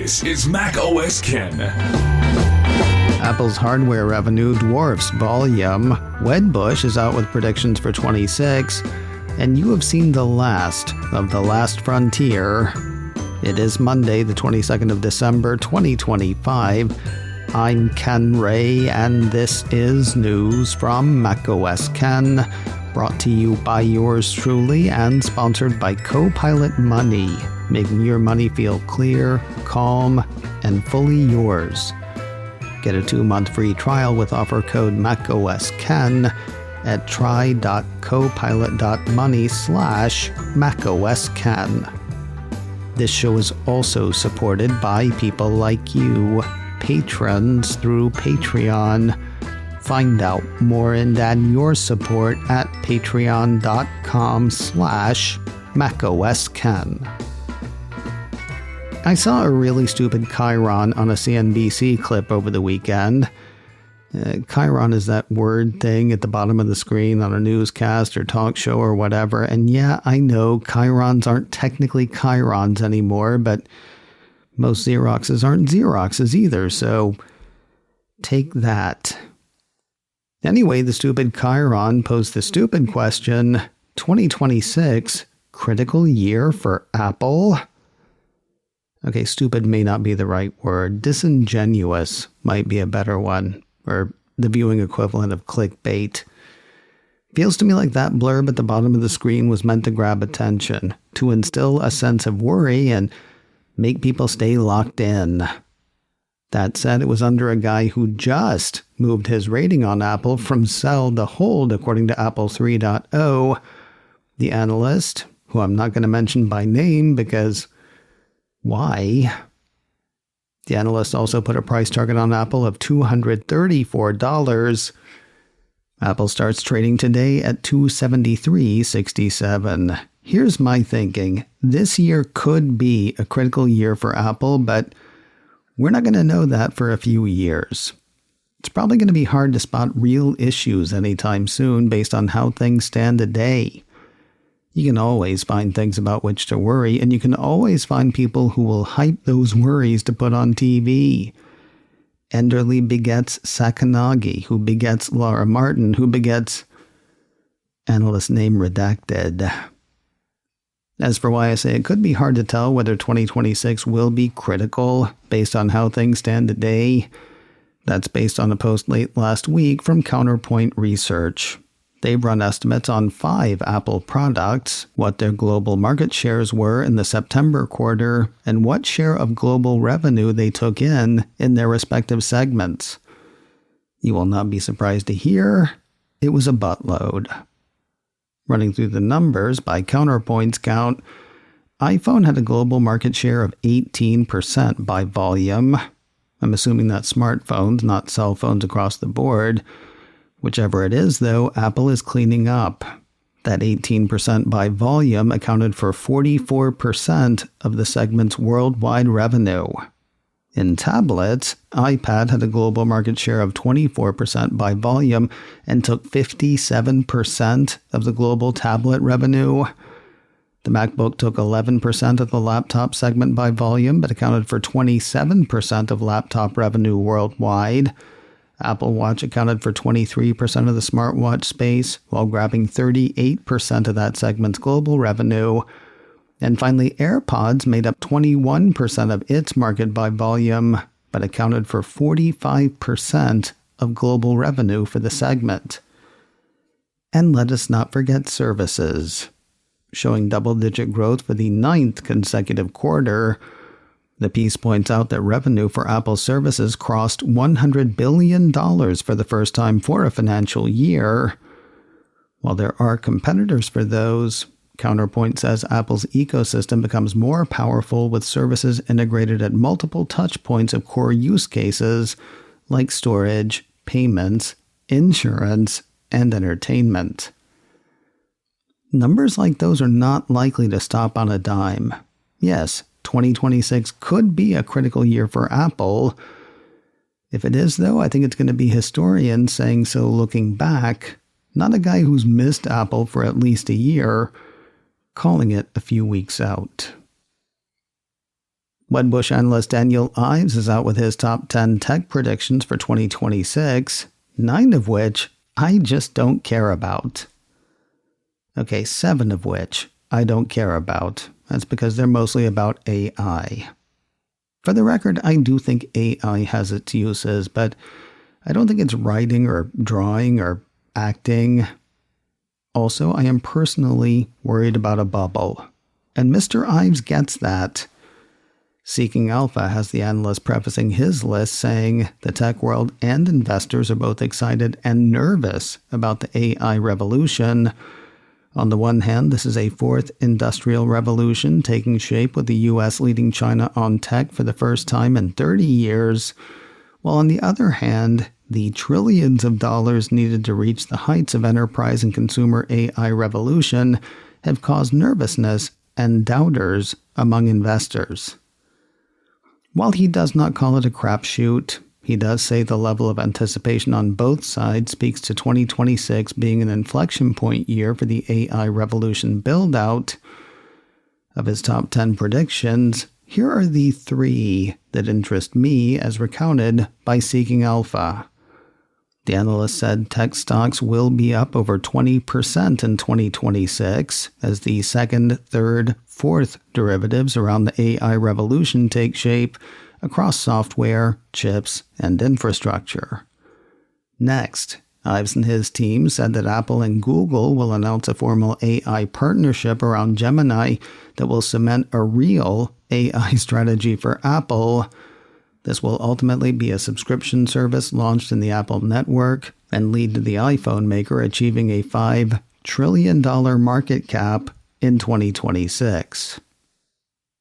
This is macOS Ken. Apple's hardware revenue dwarfs volume. Wedbush is out with predictions for 26. And you have seen the last of the last frontier. It is Monday, the 22nd of December, 2025. I'm Ken Ray, and this is news from macOS Ken, brought to you by yours truly and sponsored by Copilot Money, making your money feel clear, calm, and fully yours. Get a 2-month free trial with offer code macOSKen at try.copilot.money/macOSKen. This show is also supported by people like you, patrons through Patreon. Find out more and add your support at patreon.com/macOSKen. I saw a really stupid chyron on a CNBC clip over the weekend. Chyron is that word thing at the bottom of the screen on a newscast or talk show or whatever. And yeah, I know chyrons aren't technically chyrons anymore, but most Xeroxes aren't Xeroxes either, so take that. Anyway, the stupid chyron posed the stupid question, 2026, critical year for Apple? Okay, stupid may not be the right word. Disingenuous might be a better one, or the viewing equivalent of clickbait. Feels to me like that blurb at the bottom of the screen was meant to grab attention, to instill a sense of worry and make people stay locked in. That said, it was under a guy who just moved his rating on Apple from sell to hold, according to Apple 3.0. The analyst, who I'm not going to mention by name because why? The analyst also put a price target on Apple of $234. Apple starts trading today at $273.67. Here's my thinking. This year could be a critical year for Apple, but we're not going to know that for a few years. It's probably going to be hard to spot real issues anytime soon based on how things stand today. You can always find things about which to worry, and you can always find people who will hype those worries to put on TV. Enderly begets Sakanagi, who begets Laura Martin, who begets analyst name redacted. As for why I say it could be hard to tell whether 2026 will be critical based on how things stand today, that's based on a post late last week from Counterpoint Research. They've run estimates on 5 Apple products, what their global market shares were in the September quarter, and what share of global revenue they took in their respective segments. You will not be surprised to hear it was a buttload. Running through the numbers by Counterpoint's count, iPhone had a global market share of 18% by volume. I'm assuming that's smartphones, not cell phones across the board. Whichever it is, though, Apple is cleaning up. That 18% by volume accounted for 44% of the segment's worldwide revenue. In tablets, iPad had a global market share of 24% by volume and took 57% of the global tablet revenue. The MacBook took 11% of the laptop segment by volume, but accounted for 27% of laptop revenue worldwide. Apple Watch accounted for 23% of the smartwatch space, while grabbing 38% of that segment's global revenue. And finally, AirPods made up 21% of its market by volume, but accounted for 45% of global revenue for the segment. And let us not forget services. Showing double-digit growth for the 9th consecutive quarter, the piece points out that revenue for Apple services crossed $100 billion for the first time for a financial year. While there are competitors for those, Counterpoint says Apple's ecosystem becomes more powerful with services integrated at multiple touch points of core use cases like storage, payments, insurance, and entertainment. Numbers like those are not likely to stop on a dime. Yes, 2026 could be a critical year for Apple. If it is, though, I think it's going to be historians saying so looking back, not a guy who's missed Apple for at least a year, calling it a few weeks out. Wedbush analyst Daniel Ives is out with his top 10 tech predictions for 2026, 9 of which I just don't care about. Okay, 7 of which I don't care about. That's because they're mostly about AI. For the record, I do think AI has its uses, but I don't think it's writing or drawing or acting. Also, I am personally worried about a bubble. And Mr. Ives gets that. Seeking Alpha has the analyst prefacing his list saying the tech world and investors are both excited and nervous about the AI revolution. On the one hand, this is a fourth industrial revolution taking shape with the US leading China on tech for the first time in 30 years, while on the other hand, the trillions of dollars needed to reach the heights of enterprise and consumer AI revolution have caused nervousness and doubters among investors. While he does not call it a crapshoot, he does say the level of anticipation on both sides speaks to 2026 being an inflection point year for the AI revolution build-out. Of his top 10 predictions, here are the 3 that interest me as recounted by Seeking Alpha. The analyst said tech stocks will be up over 20% in 2026 as the second, third, fourth derivatives around the AI revolution take shape across software, chips, and infrastructure. Next, Ives and his team said that Apple and Google will announce a formal AI partnership around Gemini that will cement a real AI strategy for Apple. This will ultimately be a subscription service launched in the Apple network and lead to the iPhone maker achieving a $5 trillion market cap in 2026.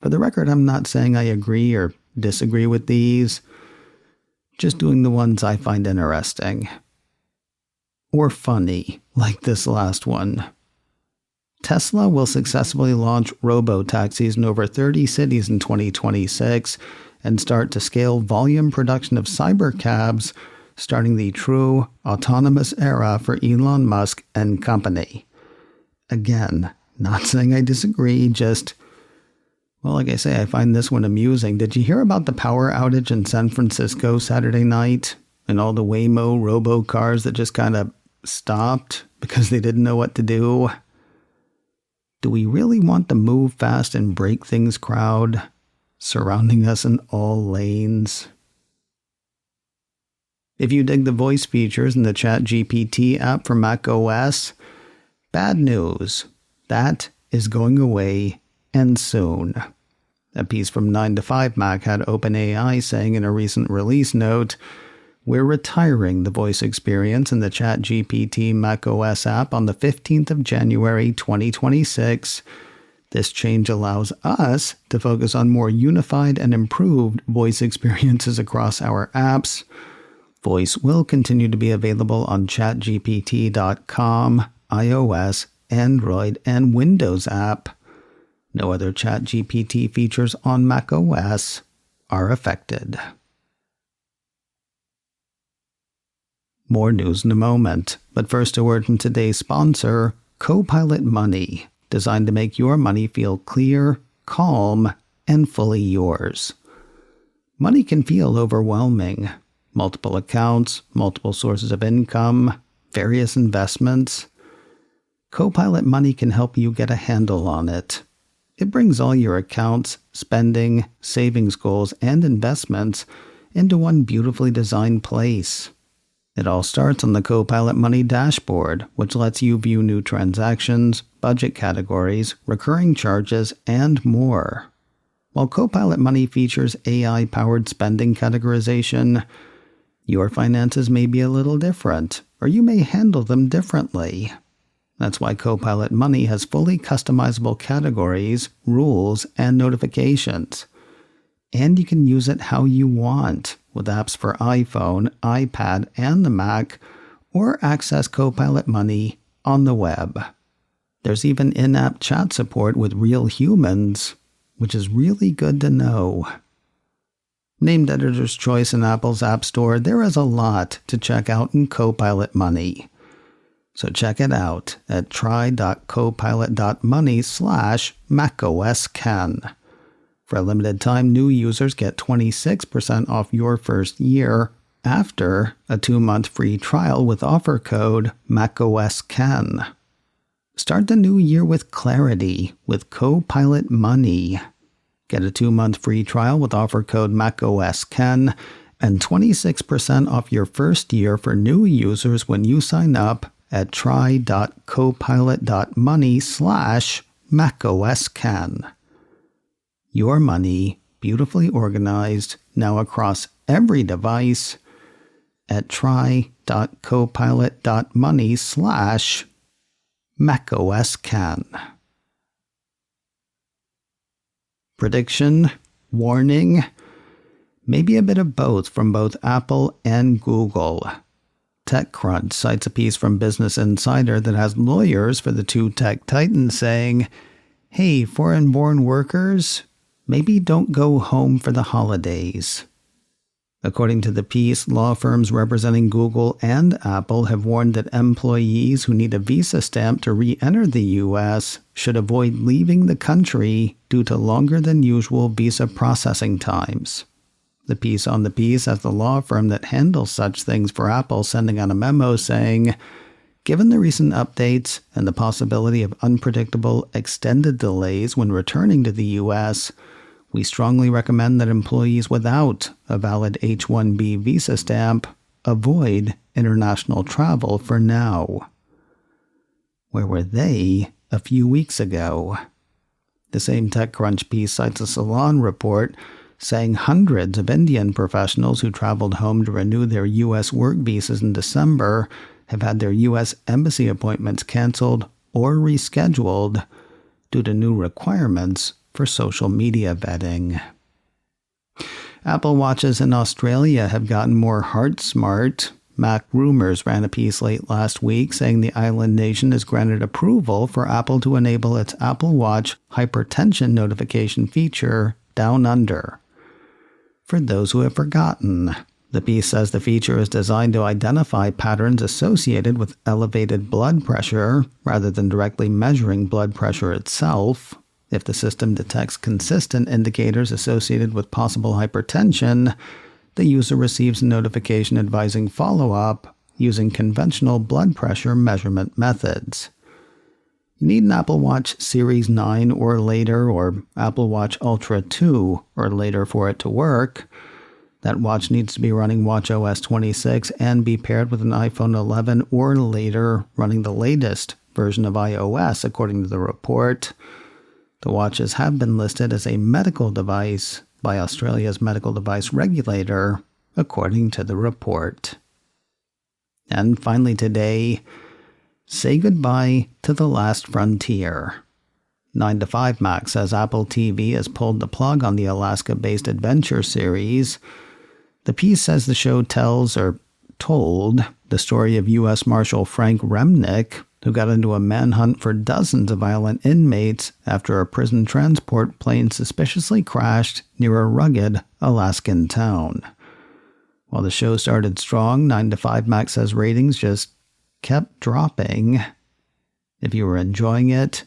For the record, I'm not saying I agree or disagree with these, just doing the ones I find interesting. Or funny, like this last one. Tesla will successfully launch robo-taxis in over 30 cities in 2026 and start to scale volume production of cybercabs, starting the true autonomous era for Elon Musk and company. Again, not saying I disagree, just, well, like I say, I find this one amusing. Did you hear about the power outage in San Francisco Saturday night and all the Waymo robo-cars that just kind of stopped because they didn't know what to do? Do we really want the move fast and break things crowd surrounding us in all lanes? If you dig the voice features in the ChatGTP app for macOS, bad news. That is going away, and soon. A piece from 9 to 5 Mac had OpenAI saying in a recent release note, "We're retiring the voice experience in the ChatGTP macOS app on the 15th of January 2026. This change allows us to focus on more unified and improved voice experiences across our apps. Voice will continue to be available on ChatGPT.com, iOS, Android, and Windows app. No other ChatGPT features on macOS are affected." More news in a moment, but first a word from today's sponsor, Copilot Money, designed to make your money feel clear, calm, and fully yours. Money can feel overwhelming. Multiple accounts, multiple sources of income, various investments. Copilot Money can help you get a handle on it. It brings all your accounts, spending, savings goals, and investments into one beautifully designed place. It all starts on the Copilot Money dashboard, which lets you view new transactions, budget categories, recurring charges, and more. While Copilot Money features AI-powered spending categorization, your finances may be a little different, or you may handle them differently. That's why Copilot Money has fully customizable categories, rules, and notifications. And you can use it how you want, with apps for iPhone, iPad, and the Mac, or access Copilot Money on the web. There's even in-app chat support with real humans, which is really good to know. Named Editor's Choice in Apple's App Store, there is a lot to check out in Copilot Money. So check it out at try.copilot.money/macOSken. For a limited time, new users get 26% off your first year after a 2-month free trial with offer code macOS Ken. Start the new year with clarity with Copilot Money. Get a 2-month free trial with offer code macOS Ken and 26% off your first year for new users when you sign up at try.copilot.money/macOSCan. Your money, beautifully organized, now across every device at try.copilot.money/macOSCan. Prediction, warning, maybe a bit of both from both Apple and Google. TechCrunch cites a piece from Business Insider that has lawyers for the two tech titans saying, hey, foreign-born workers, maybe don't go home for the holidays. According to the piece, law firms representing Google and Apple have warned that employees who need a visa stamp to re-enter the U.S. should avoid leaving the country due to longer than usual visa processing times. The piece on the piece has the law firm that handles such things for Apple sending out a memo saying, given the recent updates and the possibility of unpredictable extended delays when returning to the U.S., we strongly recommend that employees without a valid H-1B visa stamp avoid international travel for now. Where were they a few weeks ago? The same TechCrunch piece cites a Salon report saying hundreds of Indian professionals who traveled home to renew their U.S. work visas in December have had their U.S. embassy appointments canceled or rescheduled due to new requirements for social media vetting. Apple Watches in Australia have gotten more heart smart. Mac Rumors ran a piece late last week saying the island nation has granted approval for Apple to enable its Apple Watch hypertension notification feature down under. For those who have forgotten, the piece says the feature is designed to identify patterns associated with elevated blood pressure rather than directly measuring blood pressure itself. If the system detects consistent indicators associated with possible hypertension, the user receives a notification advising follow-up using conventional blood pressure measurement methods. You need an Apple Watch Series 9 or later, or Apple Watch Ultra 2 or later for it to work. That watch needs to be running watchOS 26 and be paired with an iPhone 11 or later running the latest version of iOS, according to the report. The watches have been listed as a medical device by Australia's medical device regulator, according to the report. And finally today, say goodbye to the last frontier. 9to5Mac says Apple TV has pulled the plug on the Alaska-based adventure series. The piece says the show told the story of U.S. Marshal Frank Remnick, who got into a manhunt for dozens of violent inmates after a prison transport plane suspiciously crashed near a rugged Alaskan town. While the show started strong, 9to5Mac says ratings just kept dropping. If you were enjoying it,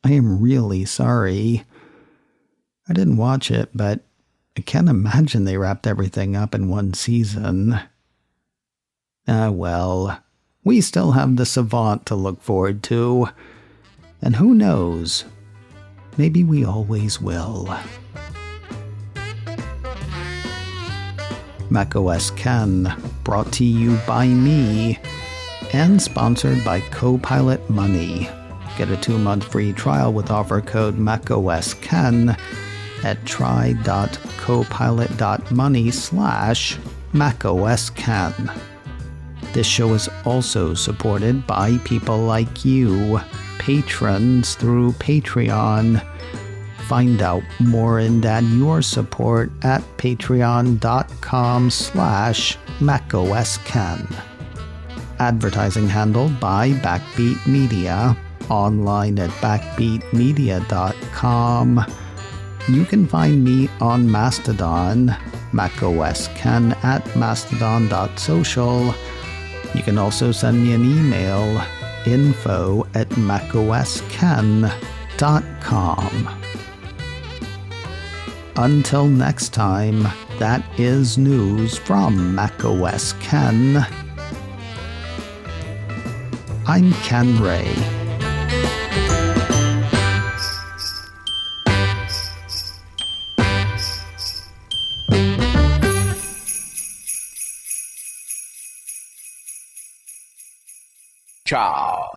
I am really sorry. I didn't watch it, but I can't imagine they wrapped everything up in one season. Well, we still have the Savant to look forward to. And who knows, maybe we always will. macOS Ken, brought to you by me, and sponsored by Copilot Money. Get a 2-month free trial with offer code macOS Ken at try.copilot.money/macOSCan. This show is also supported by people like you, patrons through Patreon. Find out more and add your support at patreon.com/macOSCan. Advertising handled by Backbeat Media, online at backbeatmedia.com. You can find me on Mastodon, macOS Ken at mastodon.social. You can also send me an email, info@macosken.com. Until next time, that is news from macOS Ken. I'm Ken Ray. Ciao.